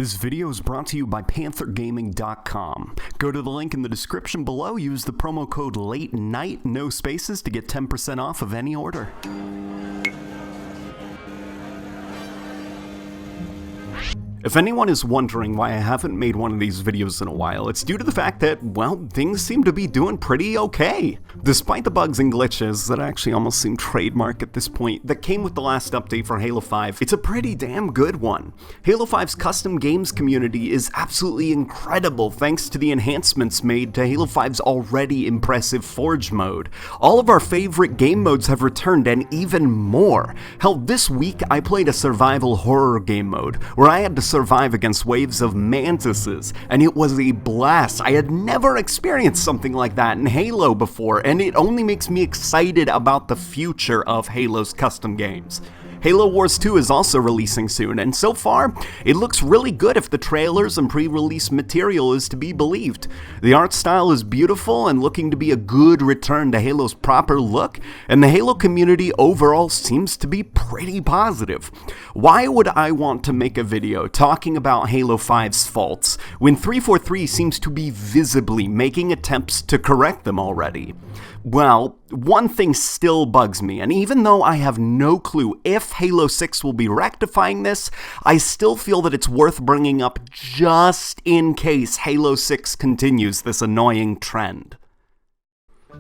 This video is brought to you by PantherGaming.com. Go to the link in the description below, use the promo code LateNight, no spaces, to get 10% off of any order. If anyone is wondering why I haven't made one of these videos in a while, it's due to the fact that, well, things seem to be doing pretty okay. Despite the bugs and glitches that actually almost seem trademark at this point that came with the last update for Halo 5, it's a pretty damn good one. Halo 5's custom games community is absolutely incredible thanks to the enhancements made to Halo 5's already impressive Forge mode. All of our favorite game modes have returned and even more. Hell, this week I played a survival horror game mode where I had to survive against waves of mantises, and it was a blast. I had never experienced something like that in Halo before, and it only makes me excited about the future of Halo's custom games. Halo Wars 2 is also releasing soon, and so far, it looks really good if the trailers and pre-release material is to be believed. The art style is beautiful and looking to be a good return to Halo's proper look, and the Halo community overall seems to be pretty positive. Why would I want to make a video talking about Halo 5's faults when 343 seems to be visibly making attempts to correct them already? Well, one thing still bugs me, and even though I have no clue if Halo 6 will be rectifying this, I still feel that it's worth bringing up just in case Halo 6 continues this annoying trend.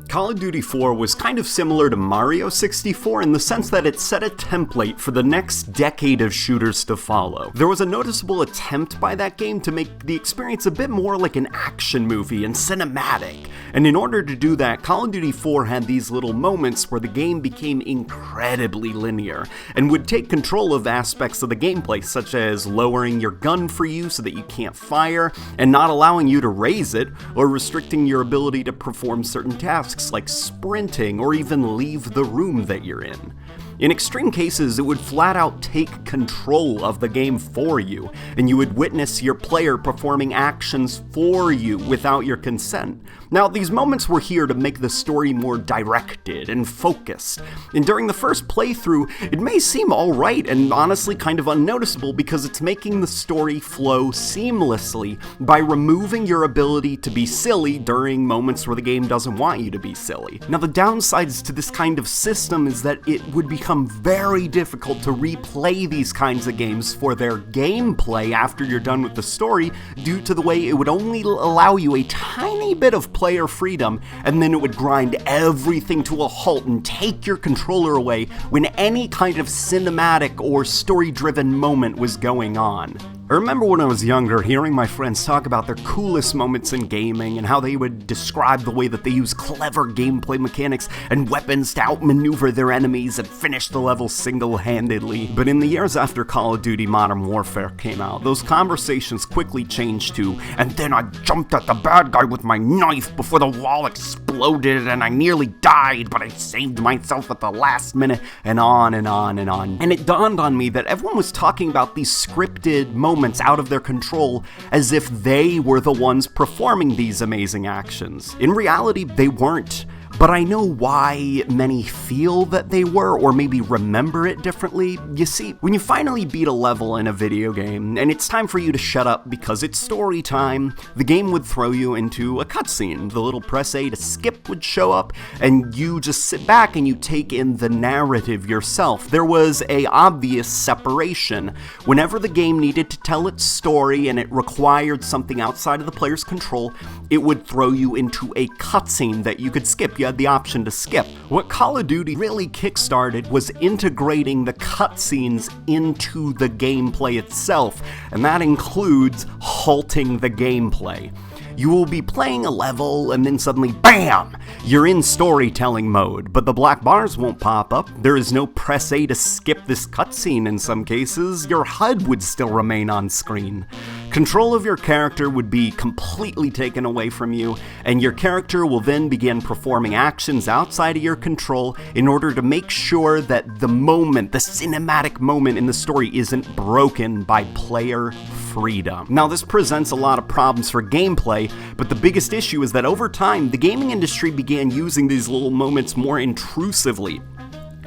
Call of Duty 4 was kind of similar to Mario 64 in the sense that it set a template for the next decade of shooters to follow. There was a noticeable attempt by that game to make the experience a bit more like an action movie and cinematic, and in order to do that, Call of Duty 4 had these little moments where the game became incredibly linear, and would take control of aspects of the gameplay, such as lowering your gun for you so that you can't fire, and not allowing you to raise it, or restricting your ability to perform certain tasks like sprinting or even leave the room that you're in. In extreme cases, it would flat out take control of the game for you, and you would witness your player performing actions for you without your consent. Now, these moments were here to make the story more directed and focused, and during the first playthrough, it may seem alright and honestly kind of unnoticeable because it's making the story flow seamlessly by removing your ability to be silly during moments where the game doesn't want you to be silly. Now, the downsides to this kind of system is that it would become very difficult to replay these kinds of games for their gameplay after you're done with the story due to the way it would only allow you a tiny bit of player freedom, and then it would grind everything to a halt and take your controller away when any kind of cinematic or story-driven moment was going on. I remember when I was younger hearing my friends talk about their coolest moments in gaming and how they would describe the way that they use clever gameplay mechanics and weapons to outmaneuver their enemies and finish the level single-handedly. But in the years after Call of Duty Modern Warfare came out, those conversations quickly changed to, and then I jumped at the bad guy with my knife before the wall exploded and I nearly died, but I saved myself at the last minute, and on and on and on. And it dawned on me that everyone was talking about these scripted moments out of their control as if they were the ones performing these amazing actions. In reality, they weren't. But I know why many feel that they were, or maybe remember it differently. You see, when you finally beat a level in a video game, and it's time for you to shut up because it's story time, the game would throw you into a cutscene. The little press A to skip would show up, and you just sit back and you take in the narrative yourself. There was a obvious separation. Whenever the game needed to tell its story and it required something outside of the player's control, it would throw you into a cutscene that you could skip. You had the option to skip. What Call of Duty really kickstarted was integrating the cutscenes into the gameplay itself, and that includes halting the gameplay. You will be playing a level and then suddenly, BAM! You're in storytelling mode, but the black bars won't pop up. There is no press A to skip this cutscene in some cases. Your HUD would still remain on screen. Control of your character would be completely taken away from you, and your character will then begin performing actions outside of your control in order to make sure that the moment, the cinematic moment in the story isn't broken by player freedom. Now, this presents a lot of problems for gameplay, but the biggest issue is that over time, the gaming industry began using these little moments more intrusively.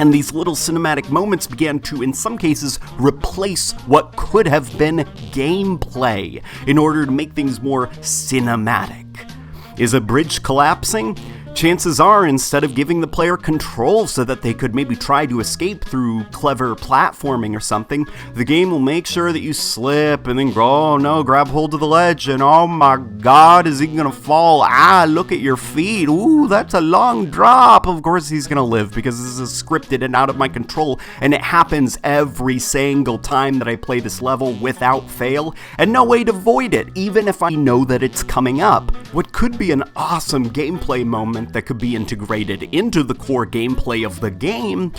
And these little cinematic moments began to, in some cases, replace what could have been gameplay in order to make things more cinematic. Is a bridge collapsing? Chances are, instead of giving the player control so that they could maybe try to escape through clever platforming or something, the game will make sure that you slip and then go, oh no, grab hold of the ledge and oh my god, is he gonna fall? Ah, look at your feet. Ooh, that's a long drop. Of course he's gonna live because this is scripted and out of my control, and it happens every single time that I play this level without fail, and no way to avoid it, even if I know that it's coming up. What could be an awesome gameplay moment that could be integrated into the core gameplay of the game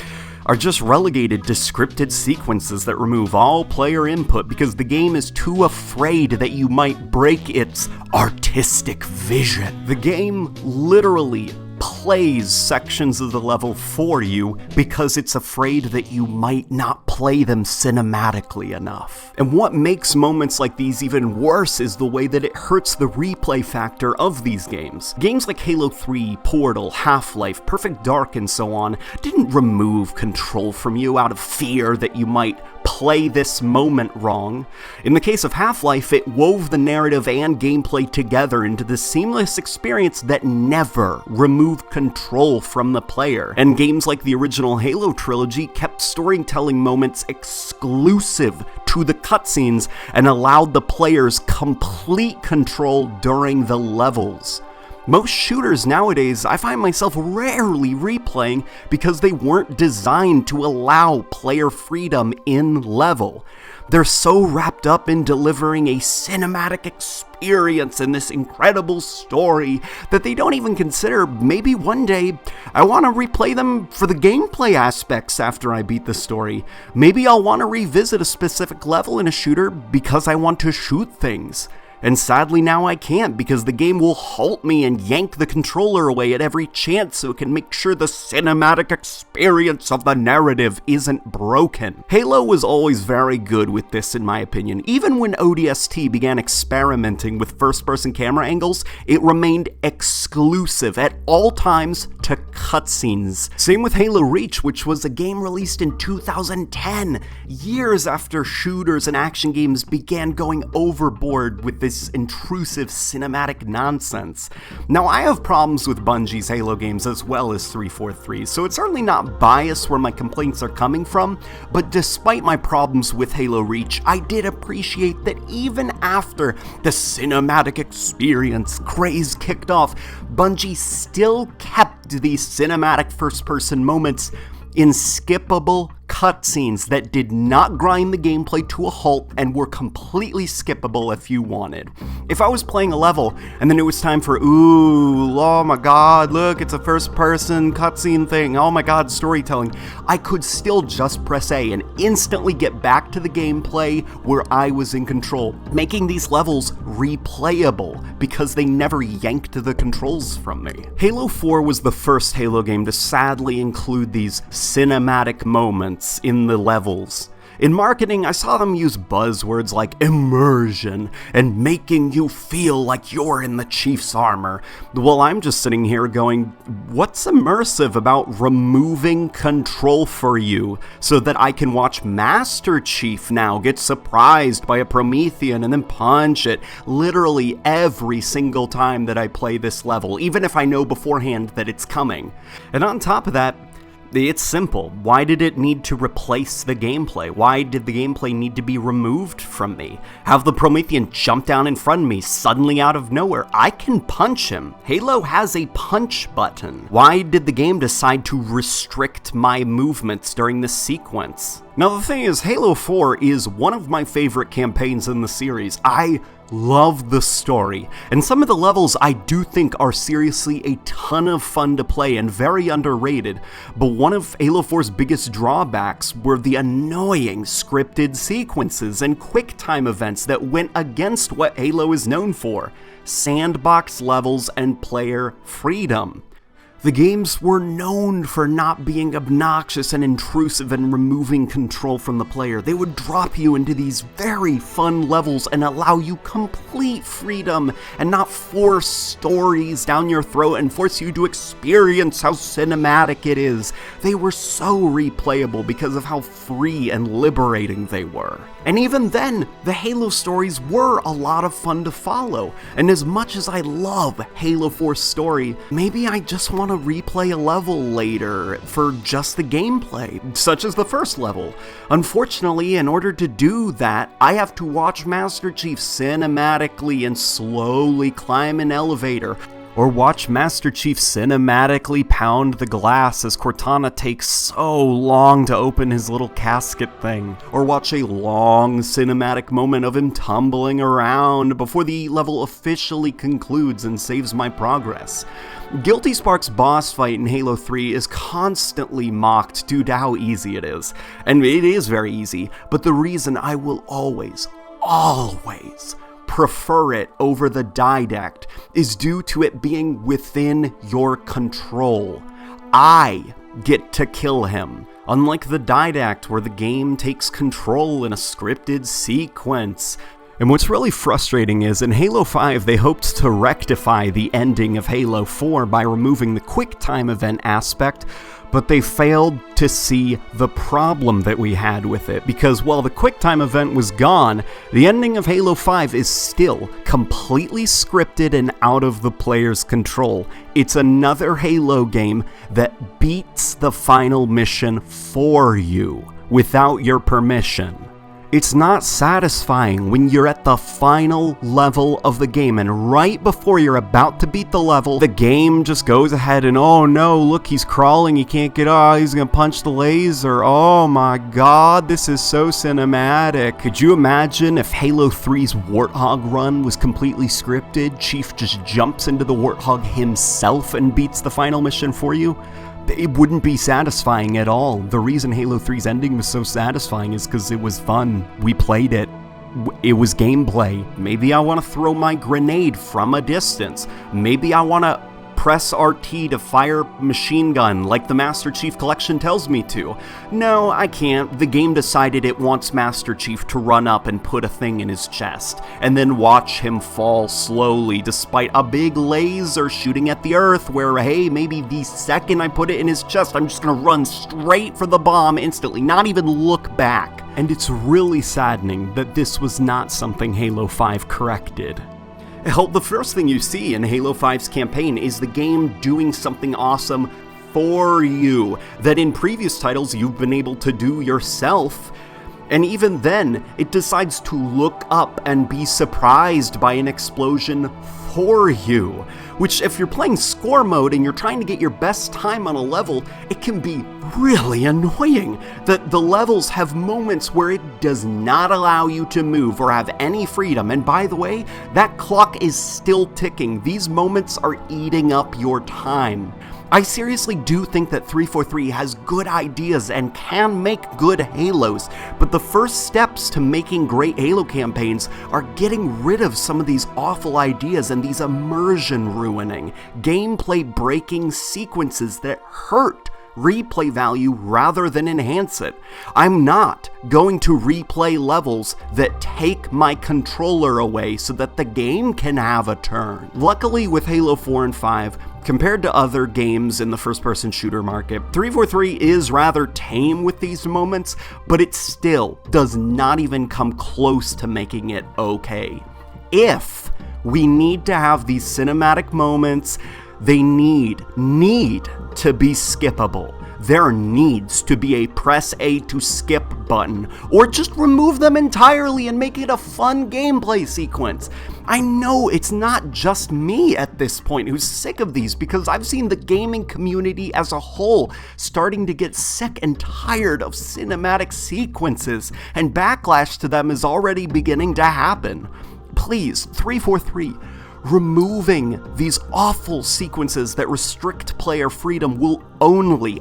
are just relegated to scripted sequences that remove all player input because the game is too afraid that you might break its artistic vision. The game literally plays sections of the level for you because it's afraid that you might not play them cinematically enough. And what makes moments like these even worse is the way that it hurts the replay factor of these games. Games like Halo 3, Portal, Half-Life, Perfect Dark, and so on didn't remove control from you out of fear that you might play this moment wrong. In the case of Half-Life, it wove the narrative and gameplay together into this seamless experience that never removed control from the player. And games like the original Halo trilogy kept storytelling moments exclusive to the cutscenes and allowed the players complete control during the levels. Most shooters nowadays, I find myself rarely replaying because they weren't designed to allow player freedom in level. They're so wrapped up in delivering a cinematic experience and this incredible story that they don't even consider maybe one day I want to replay them for the gameplay aspects after I beat the story. Maybe I'll want to revisit a specific level in a shooter because I want to shoot things. And sadly now I can't because the game will halt me and yank the controller away at every chance so it can make sure the cinematic experience of the narrative isn't broken. Halo was always very good with this in my opinion. Even when ODST began experimenting with first-person camera angles, it remained exclusive at all times to cutscenes. Same with Halo Reach, which was a game released in 2010, years after shooters and action games began going overboard with this intrusive cinematic nonsense. Now, I have problems with Bungie's Halo games as well as 343, so it's certainly not biased where my complaints are coming from, but despite my problems with Halo Reach, I did appreciate that even after the cinematic experience craze kicked off, Bungie still kept these cinematic first-person moments in skippable cutscenes that did not grind the gameplay to a halt and were completely skippable if you wanted. If I was playing a level and then it was time for, ooh, oh my god, look, it's a first-person cutscene thing, oh my god, storytelling, I could still just press A and instantly get back to the gameplay where I was in control, making these levels replayable because they never yanked the controls from me. Halo 4 was the first Halo game to sadly include these cinematic moments in the levels. In marketing, I saw them use buzzwords like immersion and making you feel like you're in the Chief's armor. Well, I'm just sitting here going, what's immersive about removing control for you so that I can watch Master Chief now get surprised by a Promethean and then punch it literally every single time that I play this level, even if I know beforehand that it's coming. And on top of that, it's simple. Why did it need to replace the gameplay? Why did the gameplay need to be removed from me? Have the Promethean jump down in front of me suddenly out of nowhere? I can punch him. Halo has a punch button. Why did the game decide to restrict my movements during this sequence? Now the thing is, Halo 4 is one of my favorite campaigns in the series. I love the story, and some of the levels I do think are seriously a ton of fun to play and very underrated, but one of Halo 4's biggest drawbacks were the annoying scripted sequences and quick time events that went against what Halo is known for: sandbox levels and player freedom. The games were known for not being obnoxious and intrusive and removing control from the player. They would drop you into these very fun levels and allow you complete freedom and not force stories down your throat and force you to experience how cinematic it is. They were so replayable because of how free and liberating they were. And even then, the Halo stories were a lot of fun to follow. And as much as I love Halo 4's story, maybe I just want to replay a level later for just the gameplay, such as the first level. Unfortunately, in order to do that, I have to watch Master Chief cinematically and slowly climb an elevator, or watch Master Chief cinematically pound the glass as Cortana takes so long to open his little casket thing, or watch a long cinematic moment of him tumbling around before the level officially concludes and saves my progress. Guilty Spark's boss fight in Halo 3 is constantly mocked due to how easy it is, and it is very easy, but the reason I will always prefer it over the Didact is due to it being within your control. I get to kill him, unlike the Didact where the game takes control in a scripted sequence. And what's really frustrating is, in Halo 5 they hoped to rectify the ending of Halo 4 by removing the QuickTime event aspect, but they failed to see the problem that we had with it, because while the QuickTime event was gone, the ending of Halo 5 is still completely scripted and out of the player's control. It's another Halo game that beats the final mission for you without your permission. It's not satisfying when you're at the final level of the game and right before you're about to beat the level, the game just goes ahead and, oh no, look, he's crawling, he can't get out, he's gonna punch the laser, oh my god, this is so cinematic. Could you imagine if Halo 3's Warthog run was completely scripted? Chief just jumps into the Warthog himself and beats the final mission for you? It wouldn't be satisfying at all. The reason Halo 3's ending was so satisfying is because it was fun. We played it. It was gameplay. Maybe I want to throw my grenade from a distance. Maybe I want to press RT to fire machine gun like the Master Chief Collection tells me to. No, I can't. The game decided it wants Master Chief to run up and put a thing in his chest, and then watch him fall slowly despite a big laser shooting at the earth where, hey, maybe the second I put it in his chest, I'm just gonna run straight for the bomb instantly, not even look back. And it's really saddening that this was not something Halo 5 corrected. Hell, the first thing you see in Halo 5's campaign is the game doing something awesome for you that in previous titles you've been able to do yourself. And even then, it decides to look up and be surprised by an explosion for you. Which, if you're playing score mode and you're trying to get your best time on a level, it can be really annoying that the levels have moments where it does not allow you to move or have any freedom. And by the way, that clock is still ticking. These moments are eating up your time. I seriously do think that 343 has good ideas and can make good Halos, but the first steps to making great Halo campaigns are getting rid of some of these awful ideas and these immersion-ruining, gameplay-breaking sequences that hurt replay value rather than enhance it. I'm not going to replay levels that take my controller away so that the game can have a turn. Luckily with Halo 4 and 5, compared to other games in the first-person shooter market, 343 is rather tame with these moments, but it still does not even come close to making it okay. If we need to have these cinematic moments, they need to be skippable. There needs to be a press A to skip button, or just remove them entirely and make it a fun gameplay sequence. I know it's not just me at this point who's sick of these, because I've seen the gaming community as a whole starting to get sick and tired of cinematic sequences, and backlash to them is already beginning to happen. Please, 343, removing these awful sequences that restrict player freedom will only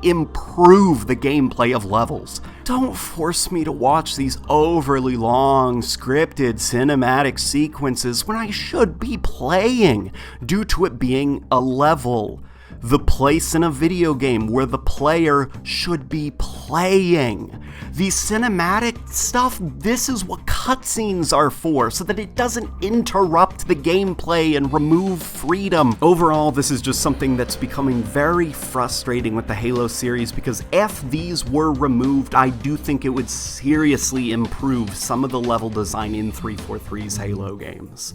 improve the gameplay of levels. Don't force me to watch these overly long, scripted cinematic sequences when I should be playing, due to it being a level. the place in a video game where the player should be playing. The cinematic stuff, this is what cutscenes are for, so that it doesn't interrupt the gameplay and remove freedom. Overall, this is just something that's becoming very frustrating with the Halo series, because if these were removed, I do think it would seriously improve some of the level design in 343's Halo games.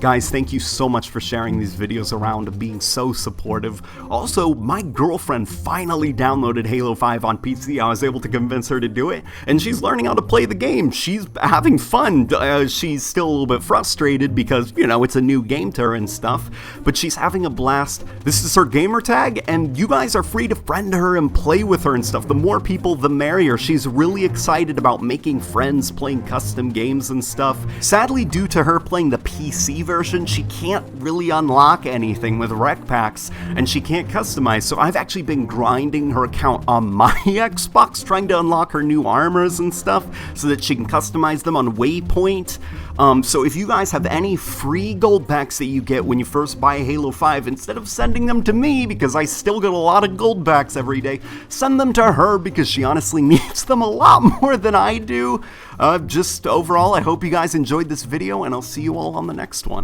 Guys, thank you so much for sharing these videos around and being so supportive. Also, my girlfriend finally downloaded Halo 5 on PC. I was able to convince her to do it, and she's learning how to play the game. She's having fun. She's still a little bit frustrated because, you know, it's a new game to her and stuff, but she's having a blast. This is her gamertag, and you guys are free to friend her and play with her and stuff. The more people, the merrier. She's really excited about making friends, playing custom games and stuff. Sadly, due to her playing the PC version, she can't really unlock anything with rec packs, and she can't customize, so I've actually been grinding her account on my Xbox, trying to unlock her new armors and stuff so that she can customize them on Waypoint. So if you guys have any free gold packs that you get when you first buy Halo 5, instead of sending them to me, because I still get a lot of gold packs every day, send them to her because she honestly needs them a lot more than I do. Just overall, I hope you guys enjoyed this video, and I'll see you all on the next one.